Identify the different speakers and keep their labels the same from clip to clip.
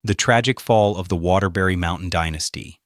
Speaker 1: The tragic fall of the Waterbury Mountain Dynasty.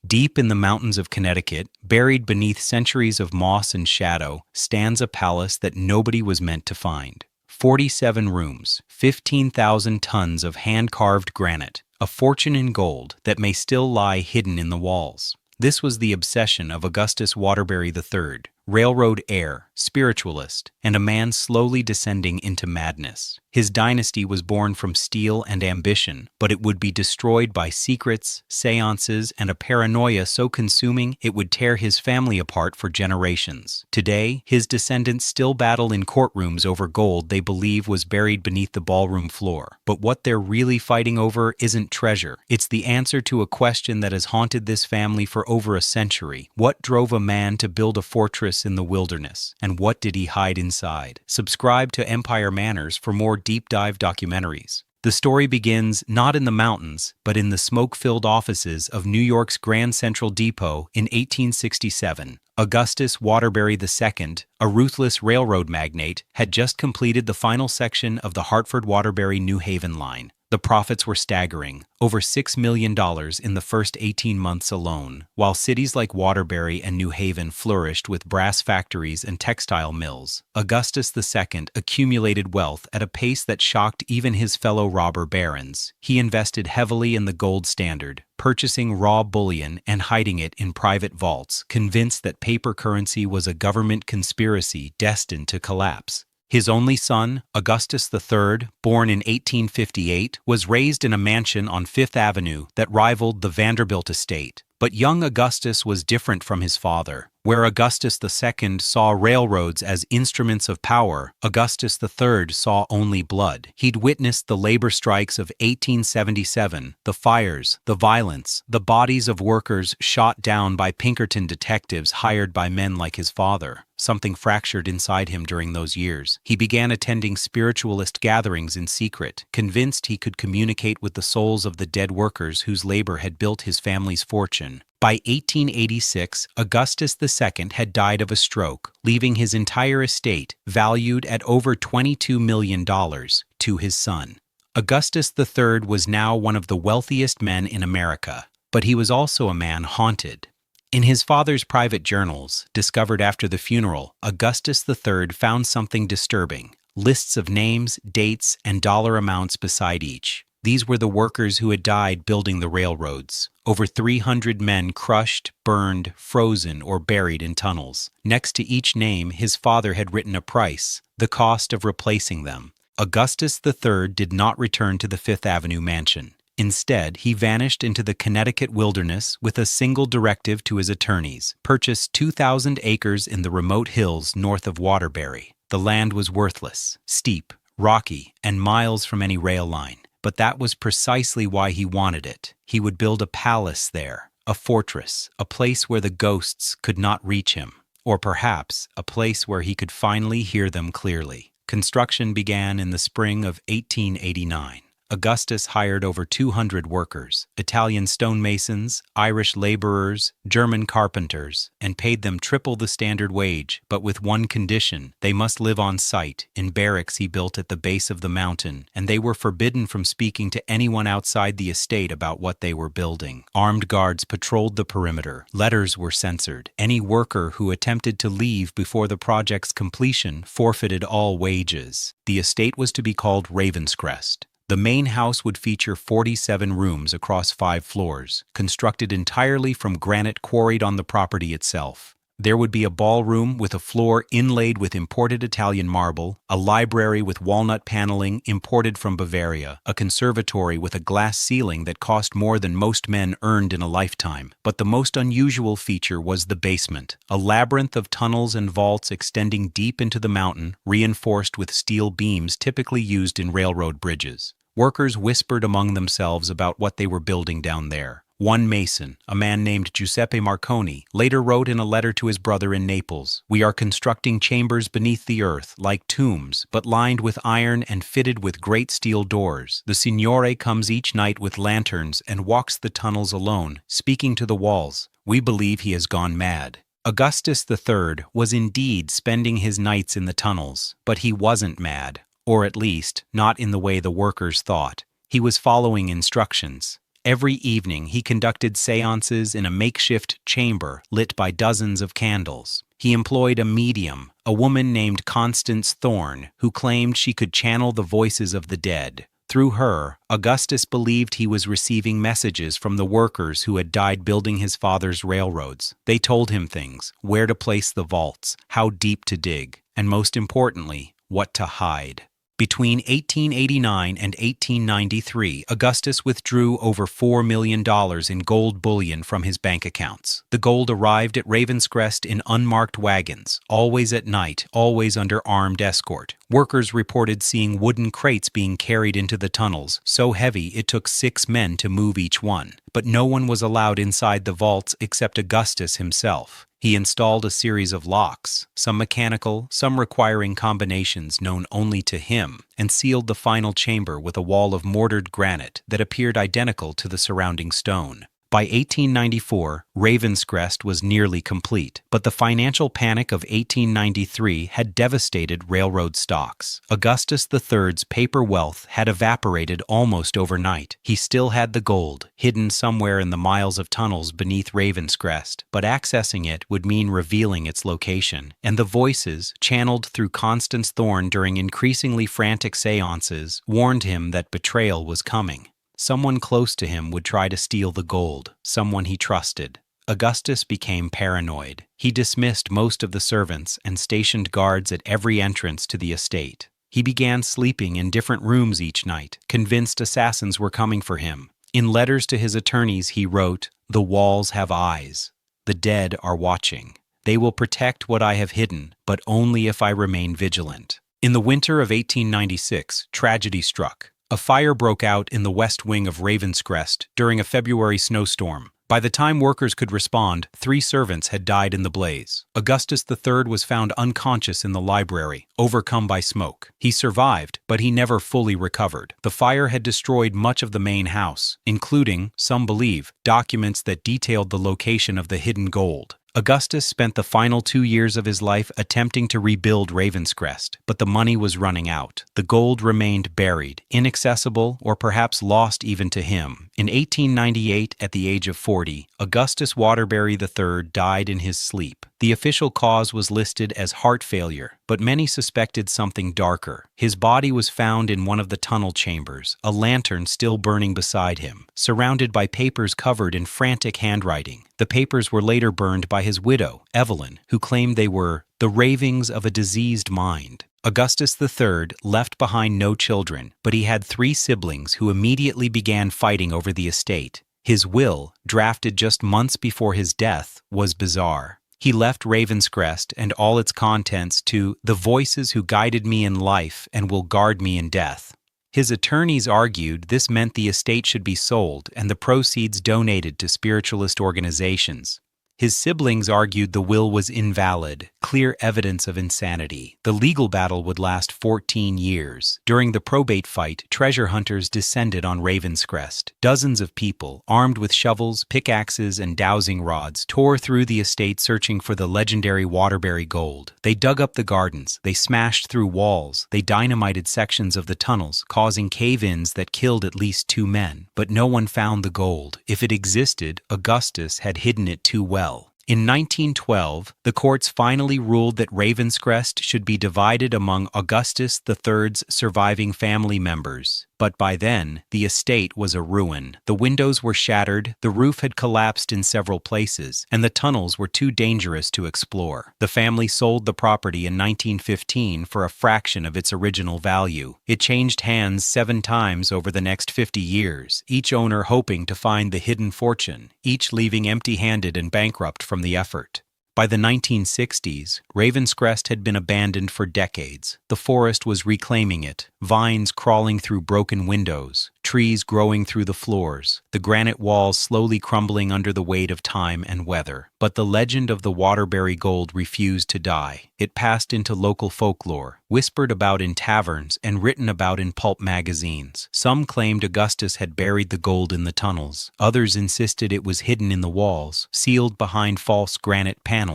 Speaker 1: Deep in the mountains of Connecticut, buried beneath centuries of moss and shadow, stands a palace that nobody was meant to find. 47 rooms, 15,000 tons of hand-carved granite, a fortune in gold that may still lie hidden in the walls. This was the obsession of Augustus Waterbury III, railroad heir, spiritualist, and a man slowly descending into madness. His dynasty was born from steel and ambition, but it would be destroyed by secrets, seances, and a paranoia so consuming it would tear his family apart for generations. Today, his descendants still battle in courtrooms over gold they believe was buried beneath the ballroom floor. But what they're really fighting over isn't treasure. It's the answer to a question that has haunted this family for over a century. What drove a man to build a fortress in the wilderness, and what did he hide inside? Subscribe to Empire Manners for more deep dive documentaries. The story begins not in the mountains, but in the smoke-filled offices of New York's Grand Central Depot in 1867. Augustus Waterbury II, a ruthless railroad magnate, had just completed the final section of the Hartford-Waterbury-New Haven line. The profits were staggering, over $6 million in the first 18 months alone, while cities like Waterbury and New Haven flourished with brass factories and textile mills. Augustus II accumulated wealth at a pace that shocked even his fellow robber barons. He invested heavily in the gold standard, purchasing raw bullion and hiding it in private vaults, convinced that paper currency was a government conspiracy destined to collapse. His only son, Augustus III, born in 1858, was raised in a mansion on Fifth Avenue that rivaled the Vanderbilt estate. But young Augustus was different from his father. Where Augustus II saw railroads as instruments of power, Augustus III saw only blood. He'd witnessed the labor strikes of 1877, the fires, the violence, the bodies of workers shot down by Pinkerton detectives hired by men like his father. Something fractured inside him during those years. He began attending spiritualist gatherings in secret, convinced he could communicate with the souls of the dead workers whose labor had built his family's fortune. By 1886, Augustus II had died of a stroke, leaving his entire estate, valued at over $22 million, to his son. Augustus III was now one of the wealthiest men in America, but he was also a man haunted. In his father's private journals, discovered after the funeral, Augustus III found something disturbing: lists of names, dates, and dollar amounts beside each. These were the workers who had died building the railroads. Over 300 men crushed, burned, frozen, or buried in tunnels. Next to each name, his father had written a price, the cost of replacing them. Augustus III did not return to the Fifth Avenue mansion. Instead, he vanished into the Connecticut wilderness with a single directive to his attorneys: purchase 2,000 acres in the remote hills north of Waterbury. The land was worthless, steep, rocky, and miles from any rail line. But that was precisely why he wanted it. He would build a palace there, a fortress, a place where the ghosts could not reach him, or perhaps a place where he could finally hear them clearly. Construction began in the spring of 1889. Augustus hired over 200 workers, Italian stonemasons, Irish laborers, German carpenters, and paid them triple the standard wage, but with one condition: they must live on site, in barracks he built at the base of the mountain, and they were forbidden from speaking to anyone outside the estate about what they were building. Armed guards patrolled the perimeter, letters were censored. Any worker who attempted to leave before the project's completion forfeited all wages. The estate was to be called Ravenscrest. The main house would feature 47 rooms across 5 floors, constructed entirely from granite quarried on the property itself. There would be a ballroom with a floor inlaid with imported Italian marble, a library with walnut paneling imported from Bavaria, a conservatory with a glass ceiling that cost more than most men earned in a lifetime. But the most unusual feature was the basement, a labyrinth of tunnels and vaults extending deep into the mountain, reinforced with steel beams typically used in railroad bridges. Workers whispered among themselves about what they were building down there. One mason, a man named Giuseppe Marconi, later wrote in a letter to his brother in Naples, "We are constructing chambers beneath the earth, like tombs, but lined with iron and fitted with great steel doors. The Signore comes each night with lanterns and walks the tunnels alone, speaking to the walls. We believe he has gone mad." Augustus III was indeed spending his nights in the tunnels, but he wasn't mad. Or at least, not in the way the workers thought. He was following instructions. Every evening he conducted seances in a makeshift chamber lit by dozens of candles. He employed a medium, a woman named Constance Thorne, who claimed she could channel the voices of the dead. Through her, Augustus believed he was receiving messages from the workers who had died building his father's railroads. They told him things, where to place the vaults, how deep to dig, and most importantly, what to hide. Between 1889 and 1893, Augustus withdrew over $4 million in gold bullion from his bank accounts. The gold arrived at Ravenscrest in unmarked wagons, always at night, always under armed escort. Workers reported seeing wooden crates being carried into the tunnels, so heavy it took 6 men to move each one. But no one was allowed inside the vaults except Augustus himself. He installed a series of locks, some mechanical, some requiring combinations known only to him, and sealed the final chamber with a wall of mortared granite that appeared identical to the surrounding stone. By 1894, Ravenscrest was nearly complete, but the financial panic of 1893 had devastated railroad stocks. Augustus III's paper wealth had evaporated almost overnight. He still had the gold, hidden somewhere in the miles of tunnels beneath Ravenscrest, but accessing it would mean revealing its location. And the voices, channeled through Constance Thorne during increasingly frantic seances, warned him that betrayal was coming. Someone close to him would try to steal the gold, someone he trusted. Augustus became paranoid. He dismissed most of the servants and stationed guards at every entrance to the estate. He began sleeping in different rooms each night, convinced assassins were coming for him. In letters to his attorneys he wrote, "The walls have eyes. The dead are watching. They will protect what I have hidden, but only if I remain vigilant." In the winter of 1896, tragedy struck. A fire broke out in the west wing of Ravenscrest during a February snowstorm. By the time workers could respond, 3 servants had died in the blaze. Augustus III was found unconscious in the library, overcome by smoke. He survived, but he never fully recovered. The fire had destroyed much of the main house, including, some believe, documents that detailed the location of the hidden gold. Augustus spent the final 2 years of his life attempting to rebuild Ravenscrest, but the money was running out. The gold remained buried, inaccessible, or perhaps lost even to him. In 1898, at the age of 40, Augustus Waterbury III died in his sleep. The official cause was listed as heart failure, but many suspected something darker. His body was found in one of the tunnel chambers, a lantern still burning beside him, surrounded by papers covered in frantic handwriting. The papers were later burned by his widow, Evelyn, who claimed they were the ravings of a diseased mind. Augustus III left behind no children, but he had 3 siblings who immediately began fighting over the estate. His will, drafted just months before his death, was bizarre. He left Ravenscrest and all its contents to the voices who guided me in life and will guard me in death. His attorneys argued this meant the estate should be sold and the proceeds donated to spiritualist organizations. His siblings argued the will was invalid, clear evidence of insanity. The legal battle would last 14 years. During the probate fight, treasure hunters descended on Ravenscrest. Dozens of people, armed with shovels, pickaxes, and dowsing rods, tore through the estate searching for the legendary Waterbury gold. They dug up the gardens, they smashed through walls, they dynamited sections of the tunnels, causing cave-ins that killed at least 2 men. But no one found the gold. If it existed, Augustus had hidden it too well. In 1912, the courts finally ruled that Ravenscrest should be divided among Augustus III's surviving family members. But by then, the estate was a ruin. The windows were shattered, the roof had collapsed in several places, and the tunnels were too dangerous to explore. The family sold the property in 1915 for a fraction of its original value. It changed hands 7 times over the next 50 years, each owner hoping to find the hidden fortune, each leaving empty-handed and bankrupt from the effort. By the 1960s, Ravenscrest had been abandoned for decades. The forest was reclaiming it, vines crawling through broken windows, trees growing through the floors, the granite walls slowly crumbling under the weight of time and weather. But the legend of the Waterbury gold refused to die. It passed into local folklore, whispered about in taverns and written about in pulp magazines. Some claimed Augustus had buried the gold in the tunnels. Others insisted it was hidden in the walls, sealed behind false granite panels.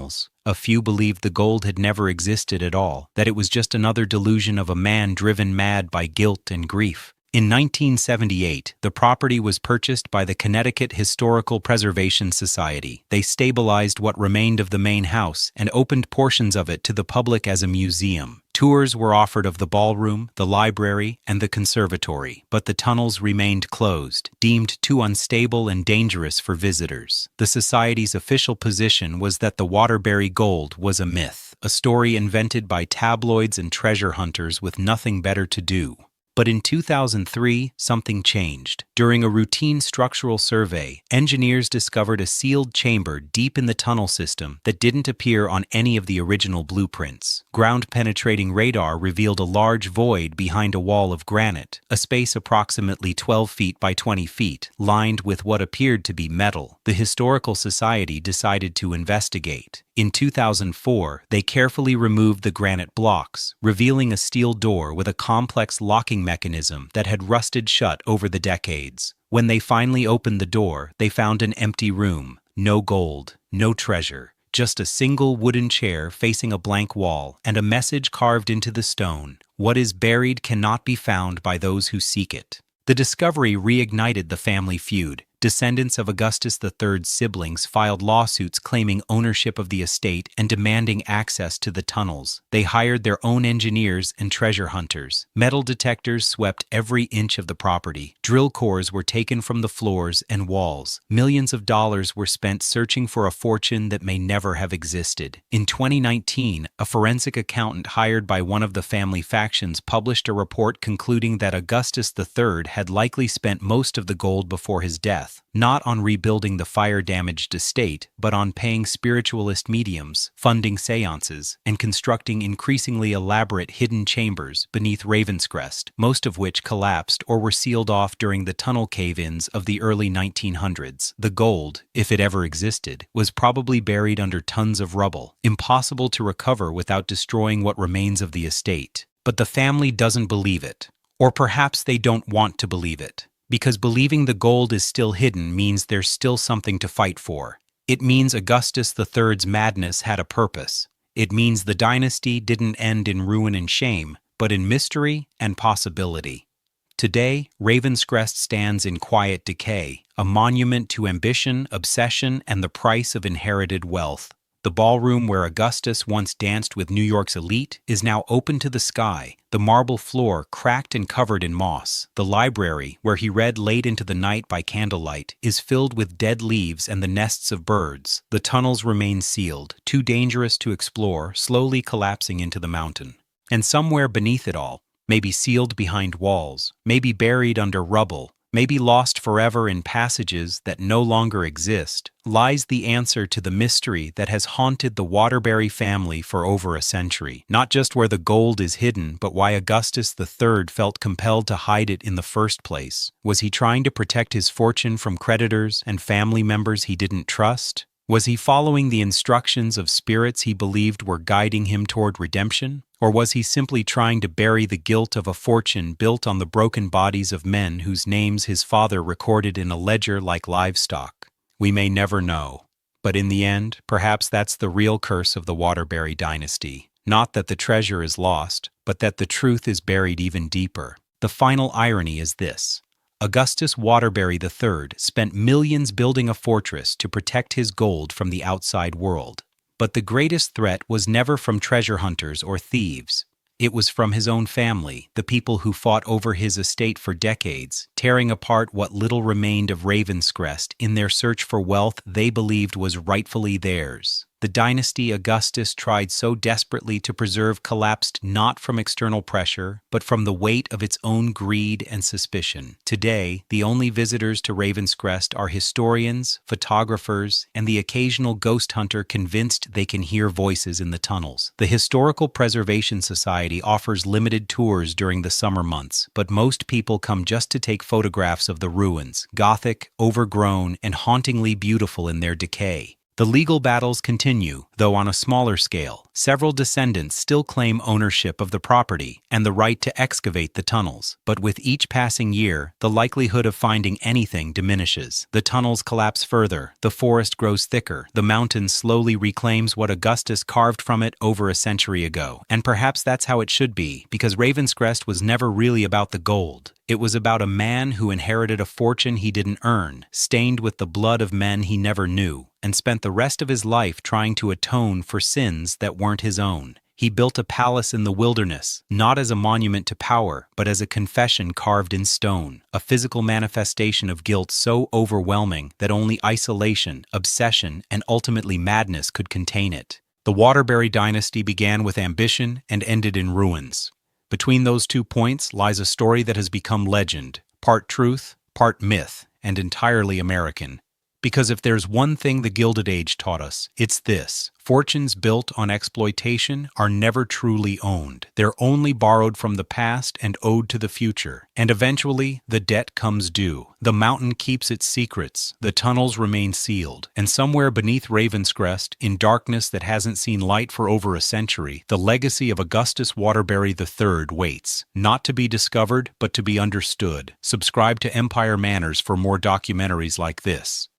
Speaker 1: A few believed the gold had never existed at all, that it was just another delusion of a man driven mad by guilt and grief. In 1978, the property was purchased by the Connecticut Historical Preservation Society. They stabilized what remained of the main house and opened portions of it to the public as a museum. Tours were offered of the ballroom, the library, and the conservatory, but the tunnels remained closed, deemed too unstable and dangerous for visitors. The Society's official position was that the Waterbury gold was a myth, a story invented by tabloids and treasure hunters with nothing better to do. But in 2003, something changed. During a routine structural survey, engineers discovered a sealed chamber deep in the tunnel system that didn't appear on any of the original blueprints. Ground-penetrating radar revealed a large void behind a wall of granite, a space approximately 12 feet by 20 feet, lined with what appeared to be metal. The Historical Society decided to investigate. In 2004, they carefully removed the granite blocks, revealing a steel door with a complex locking mechanism that had rusted shut over the decades. When they finally opened the door, they found an empty room. No gold, no treasure, just a single wooden chair facing a blank wall and a message carved into the stone: "What is buried cannot be found by those who seek it." The discovery reignited the family feud. Descendants of Augustus III's siblings filed lawsuits claiming ownership of the estate and demanding access to the tunnels. They hired their own engineers and treasure hunters. Metal detectors swept every inch of the property. Drill cores were taken from the floors and walls. Millions of dollars were spent searching for a fortune that may never have existed. In 2019, a forensic accountant hired by one of the family factions published a report concluding that Augustus III had likely spent most of the gold before his death, not on rebuilding the fire-damaged estate, but on paying spiritualist mediums, funding seances, and constructing increasingly elaborate hidden chambers beneath Ravenscrest, most of which collapsed or were sealed off during the tunnel cave-ins of the early 1900s. The gold, if it ever existed, was probably buried under tons of rubble, impossible to recover without destroying what remains of the estate. But the family doesn't believe it. Or perhaps they don't want to believe it. Because believing the gold is still hidden means there's still something to fight for. It means Augustus III's madness had a purpose. It means the dynasty didn't end in ruin and shame, but in mystery and possibility. Today, Ravenscrest stands in quiet decay, a monument to ambition, obsession, and the price of inherited wealth. The ballroom where Augustus once danced with New York's elite is now open to the sky, the marble floor cracked and covered in moss. The library, where he read late into the night by candlelight, is filled with dead leaves and the nests of birds. The tunnels remain sealed, too dangerous to explore, slowly collapsing into the mountain. And somewhere beneath it all, maybe sealed behind walls, maybe buried under rubble, maybe lost forever in passages that no longer exist, lies the answer to the mystery that has haunted the Waterbury family for over a century. Not just where the gold is hidden, but why Augustus III felt compelled to hide it in the first place. Was he trying to protect his fortune from creditors and family members he didn't trust? Was he following the instructions of spirits he believed were guiding him toward redemption? Or was he simply trying to bury the guilt of a fortune built on the broken bodies of men whose names his father recorded in a ledger like livestock? We may never know. But in the end, perhaps that's the real curse of the Waterbury dynasty. Not that the treasure is lost, but that the truth is buried even deeper. The final irony is this. Augustus Waterbury III spent millions building a fortress to protect his gold from the outside world. But the greatest threat was never from treasure hunters or thieves. It was from his own family, the people who fought over his estate for decades, tearing apart what little remained of Ravenscrest in their search for wealth they believed was rightfully theirs. The dynasty Augustus tried so desperately to preserve collapsed not from external pressure, but from the weight of its own greed and suspicion. Today, the only visitors to Ravenscrest are historians, photographers, and the occasional ghost hunter convinced they can hear voices in the tunnels. The Historical Preservation Society offers limited tours during the summer months, but most people come just to take photographs of the ruins, Gothic, overgrown, and hauntingly beautiful in their decay. The legal battles continue, though on a smaller scale. Several descendants still claim ownership of the property and the right to excavate the tunnels. But with each passing year, the likelihood of finding anything diminishes. The tunnels collapse further, the forest grows thicker, the mountain slowly reclaims what Augustus carved from it over a century ago. And perhaps that's how it should be, because Ravenscrest was never really about the gold. It was about a man who inherited a fortune he didn't earn, stained with the blood of men he never knew, and spent the rest of his life trying to atone for sins that weren't his own. He built a palace in the wilderness, not as a monument to power, but as a confession carved in stone, a physical manifestation of guilt so overwhelming that only isolation, obsession, and ultimately madness could contain it. The Waterbury dynasty began with ambition and ended in ruins. Between those 2 points lies a story that has become legend, part truth, part myth, and entirely American. Because if there's one thing the Gilded Age taught us, it's this: fortunes built on exploitation are never truly owned. They're only borrowed from the past and owed to the future. And eventually, the debt comes due. The mountain keeps its secrets, the tunnels remain sealed, and somewhere beneath Ravenscrest, in darkness that hasn't seen light for over a century, the legacy of Augustus Waterbury III waits, not to be discovered, but to be understood. Subscribe to Empire Manners for more documentaries like this.